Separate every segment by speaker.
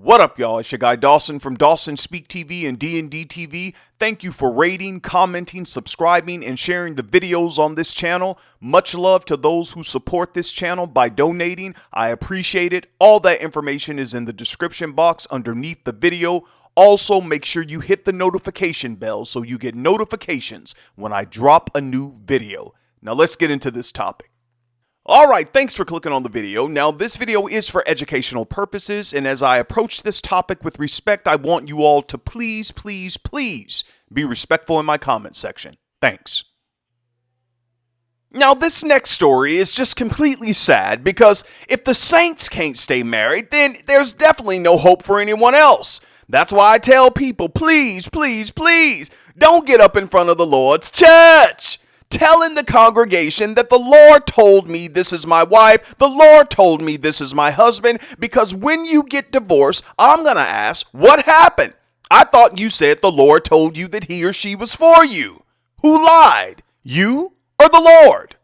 Speaker 1: What up, y'all? It's your guy Dawson from Dawson Speak TV and D&D TV. Thank you for rating, commenting, subscribing, and sharing the videos on this channel. Much love to those who support this channel by donating. I appreciate it. All that information is in the description box underneath the video. Also, make sure you hit the notification bell so you get notifications when I drop a new video. Now let's get into this topic. Alright, thanks for clicking on the video. Now, this video is for educational purposes, and as I approach this topic with respect, I want you all to please be respectful in my comment section. Thanks. Now, this next story is just completely sad because if the saints can't stay married, then there's definitely no hope for anyone else. That's why I tell people, please, don't get up in front of the Lord's church, telling the congregation that the Lord told me this is my wife, the Lord told me this is my husband, because when you get divorced, I'm going to ask, what happened? I thought you said the Lord told you that he or she was for you. Who lied? You or the Lord?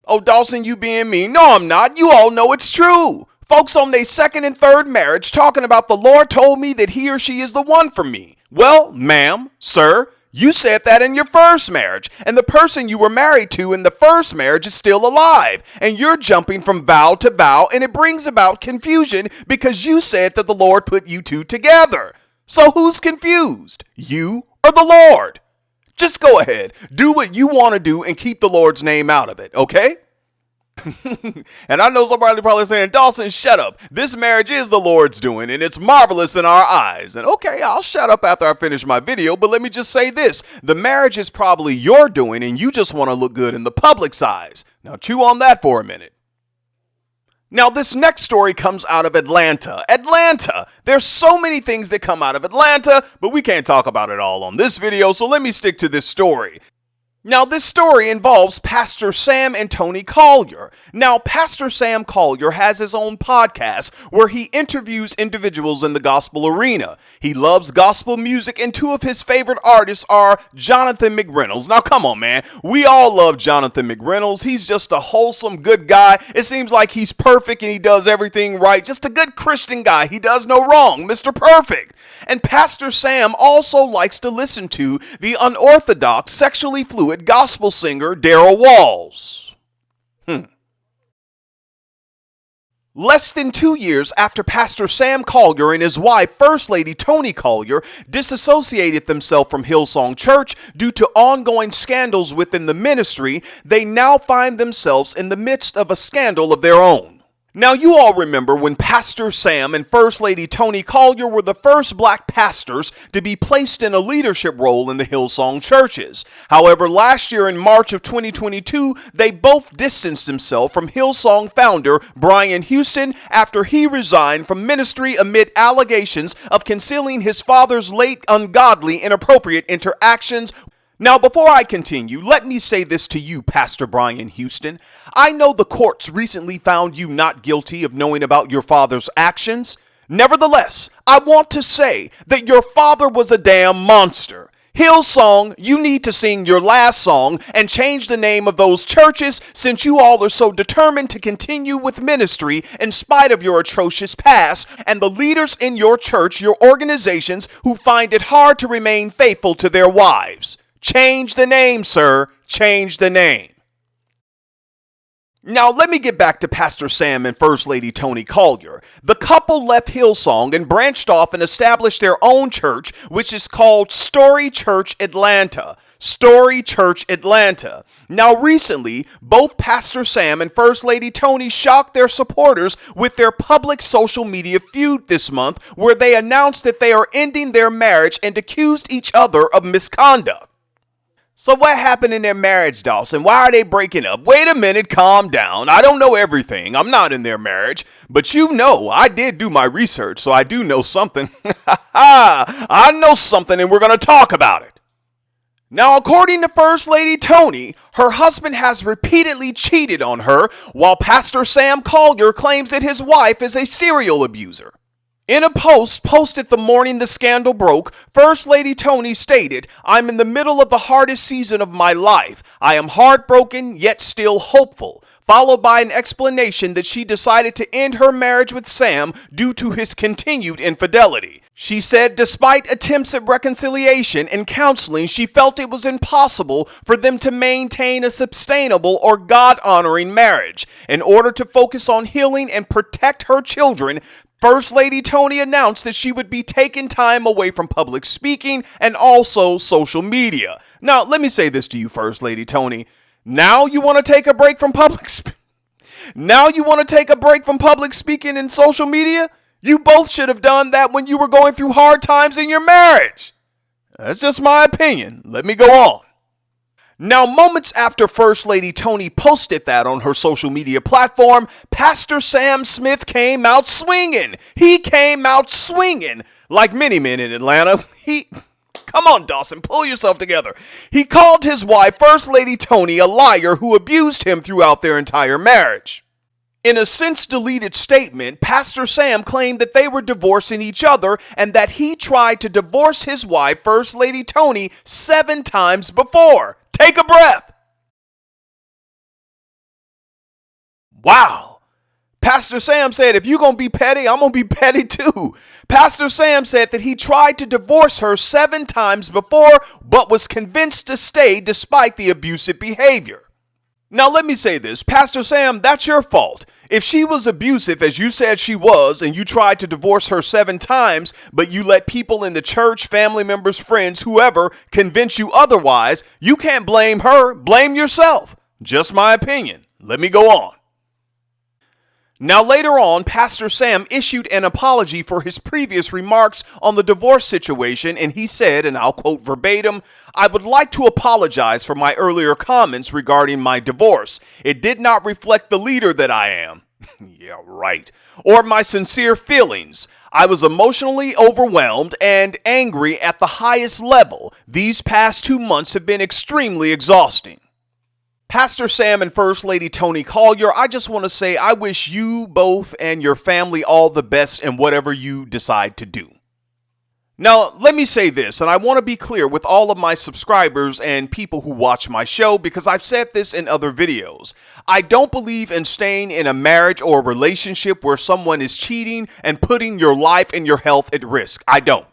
Speaker 1: Oh, Dawson, you being mean. No, I'm not. You all know it's true. Folks on their second and third marriage talking about the Lord told me that he or she is the one for me. Well, ma'am, sir, you said that in your first marriage, and the person you were married to in the first marriage is still alive, and you're jumping from vow to vow, and it brings about confusion because you said that the Lord put you two together. So who's confused? You or the Lord? Just go ahead, do what you want to do, and keep the Lord's name out of it, okay? And I know somebody probably saying, Dawson, shut up. This marriage is the Lord's doing, and it's marvelous in our eyes. And okay, I'll shut up after I finish my video, but let me just say this. The marriage is probably your doing, and you just want to look good in the public's eyes. Now chew on that for a minute. Now, this next story comes out of Atlanta. Atlanta! There's so many things that come out of Atlanta, but we can't talk about it all on this video, so let me stick to this story. Now, this story involves Pastor Sam and Tony Collier. Now, Pastor Sam Collier has his own podcast where he interviews individuals in the gospel arena. He loves gospel music, and two of his favorite artists are Jonathan McReynolds. Now, come on, man. We all love Jonathan McReynolds. He's just a wholesome, good guy. It seems like he's perfect and he does everything right. Just a good Christian guy. He does no wrong. Mr. Perfect. And Pastor Sam also likes to listen to the unorthodox, sexually fluid gospel singer Daryl Walls. Less than 2 years after Pastor Sam Collier and his wife, First Lady Tony Collier, disassociated themselves from Hillsong Church due to ongoing scandals within the ministry, they now find themselves in the midst of a scandal of their own. Now, you all remember when Pastor Sam and First Lady Tony Collier were the first black pastors to be placed in a leadership role in the Hillsong churches. However, last year in March of 2022, they both distanced themselves from Hillsong founder Brian Houston after he resigned from ministry amid allegations of concealing his father's late ungodly, inappropriate interactions. Now, before I continue, let me say this to you, Pastor Brian Houston. I know the courts recently found you not guilty of knowing about your father's actions. Nevertheless, I want to say that your father was a damn monster. Hillsong, you need to sing your last song and change the name of those churches since you all are so determined to continue with ministry in spite of your atrocious past and the leaders in your church, your organizations who find it hard to remain faithful to their wives. Change the name, sir. Change the name. Now, let me get back to Pastor Sam and First Lady Tony Collier. The couple left Hillsong and branched off and established their own church, which is called Story Church Atlanta. Story Church Atlanta. Now, recently, both Pastor Sam and First Lady Tony shocked their supporters with their public social media feud this month, where they announced that they are ending their marriage and accused each other of misconduct. So what happened in their marriage, Dawson? Why are they breaking up? Wait a minute, calm down. I don't know everything. I'm not in their marriage. But you know, I did do my research, so I do know something. I know something, and we're going to talk about it. Now, according to First Lady Tony, her husband has repeatedly cheated on her, while Pastor Sam Collier claims that his wife is a serial abuser. In a post posted the morning the scandal broke, First Lady Tony stated, "I'm in the middle of the hardest season of my life. I am heartbroken, yet still hopeful," followed by an explanation that she decided to end her marriage with Sam due to his continued infidelity. She said despite attempts at reconciliation and counseling, she felt it was impossible for them to maintain a sustainable or God-honoring marriage. In order to focus on healing and protect her children, First Lady Tony announced that she would be taking time away from public speaking and also social media. Now, let me say this to you, First Lady Tony. Now you want to take a break from public speaking and social media? You both should have done that when you were going through hard times in your marriage. That's just my opinion. Let me go on. Now, moments after First Lady Tony posted that on her social media platform, Pastor Sam Smith came out swinging. He came out swinging like many men in Atlanta. Come on, Dawson, pull yourself together. He called his wife, First Lady Tony, a liar who abused him throughout their entire marriage. In a since-deleted statement, Pastor Sam claimed that they were divorcing each other and that he tried to divorce his wife, First Lady Tony, 7 times before. Take a breath. Wow. Pastor Sam said, if you're going to be petty, I'm going to be petty too. Pastor Sam said that he tried to divorce her 7 times before, but was convinced to stay despite the abusive behavior. Now, let me say this. Pastor Sam, that's your fault. If she was abusive, as you said she was, and you tried to divorce her 7 times, but you let people in the church, family members, friends, whoever, convince you otherwise, you can't blame her. Blame yourself. Just my opinion. Let me go on. Now, later on, Pastor Sam issued an apology for his previous remarks on the divorce situation, and he said, and I'll quote verbatim, "I would like to apologize for my earlier comments regarding my divorce. It did not reflect the leader that I am." Yeah, right. "Or my sincere feelings. I was emotionally overwhelmed and angry at the highest level. These past 2 months have been extremely exhausting." Pastor Sam and First Lady Tony Collier, I just want to say I wish you both and your family all the best in whatever you decide to do. Now, let me say this, and I want to be clear with all of my subscribers and people who watch my show because I've said this in other videos. I don't believe in staying in a marriage or a relationship where someone is cheating and putting your life and your health at risk. I don't.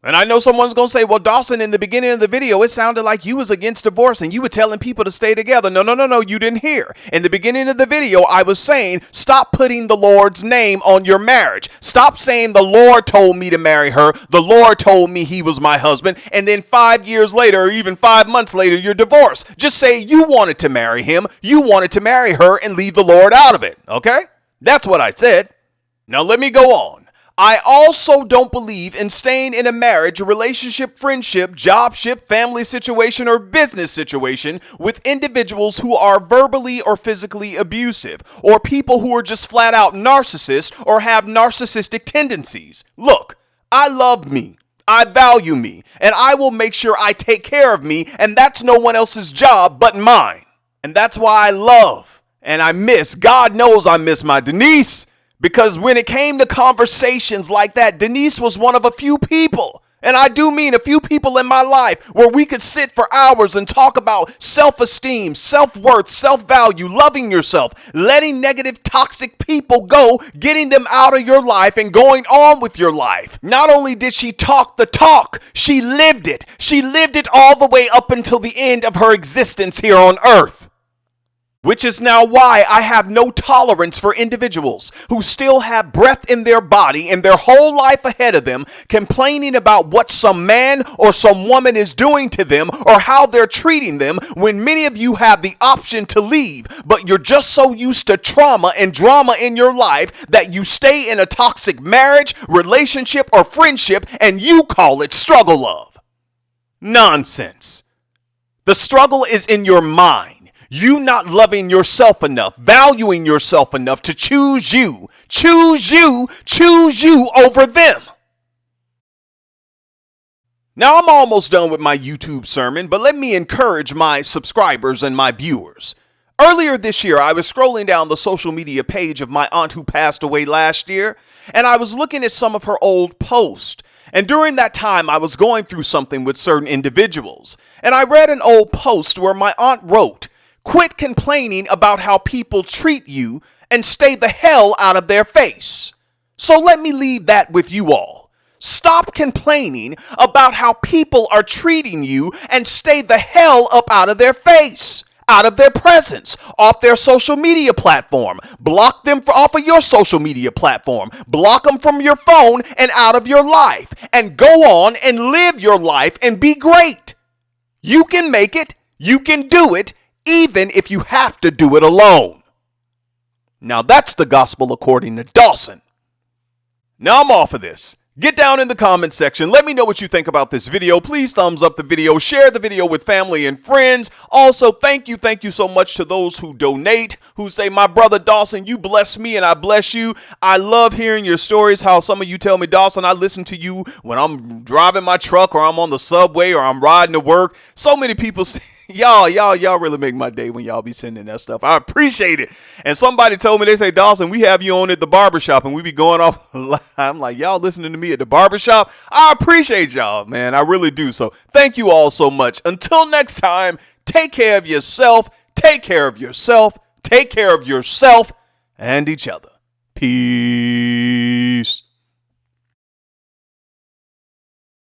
Speaker 1: And I know someone's going to say, well, Dawson, in the beginning of the video, it sounded like you was against divorce and you were telling people to stay together. No, you didn't hear. In the beginning of the video, I was saying, stop putting the Lord's name on your marriage. Stop saying the Lord told me to marry her. The Lord told me he was my husband. And then 5 years later, or even 5 months later, you're divorced. Just say you wanted to marry him. You wanted to marry her and leave the Lord out of it. Okay? That's what I said. Now let me go on. I also don't believe in staying in a marriage, a relationship, friendship, jobship, family situation, or business situation with individuals who are verbally or physically abusive, or people who are just flat out narcissists or have narcissistic tendencies. Look, I love me, I value me, and I will make sure I take care of me, and that's no one else's job but mine. And that's why I love and I miss, God knows I miss my Denise. Because when it came to conversations like that, Denise was one of a few people, and I do mean a few people in my life, where we could sit for hours and talk about self-esteem, self-worth, self-value, loving yourself, letting negative, toxic people go, getting them out of your life and going on with your life. Not only did she talk the talk, she lived it. She lived it all the way up until the end of her existence here on earth. Which is now why I have no tolerance for individuals who still have breath in their body and their whole life ahead of them, complaining about what some man or some woman is doing to them or how they're treating them, when many of you have the option to leave, but you're just so used to trauma and drama in your life that you stay in a toxic marriage, relationship, or friendship, and you call it struggle love. Nonsense. The struggle is in your mind. You not loving yourself enough, valuing yourself enough to choose you over them. Now I'm almost done with my YouTube sermon, but let me encourage my subscribers and my viewers. Earlier this year, I was scrolling down the social media page of my aunt who passed away last year, and I was looking at some of her old posts. And during that time, I was going through something with certain individuals. And I read an old post where my aunt wrote, "Quit complaining about how people treat you and stay the hell out of their face." So let me leave that with you all. Stop complaining about how people are treating you and stay the hell up out of their face, out of their presence, off their social media platform. Block them off of your social media platform. Block them from your phone and out of your life. And go on and live your life and be great. You can make it. You can do it, even if you have to do it alone. Now that's the gospel according to Dawson. Now I'm off of this. Get down in the comment section. Let me know what you think about this video. Please thumbs up the video. Share the video with family and friends. Also, thank you so much to those who donate, who say, "My brother Dawson, you bless me and I bless you." I love hearing your stories, how some of you tell me, "Dawson, I listen to you when I'm driving my truck or I'm on the subway or I'm riding to work." So many people say, Y'all really make my day when y'all be sending that stuff. I appreciate it. And somebody told me, they say, "Dawson, we have you on at the barbershop," and we be going off live. I'm like, y'all listening to me at the barbershop? I appreciate y'all, man. I really do. So thank you all so much. Until next time, take care of yourself. Take care of yourself. Take care of yourself and each other. Peace.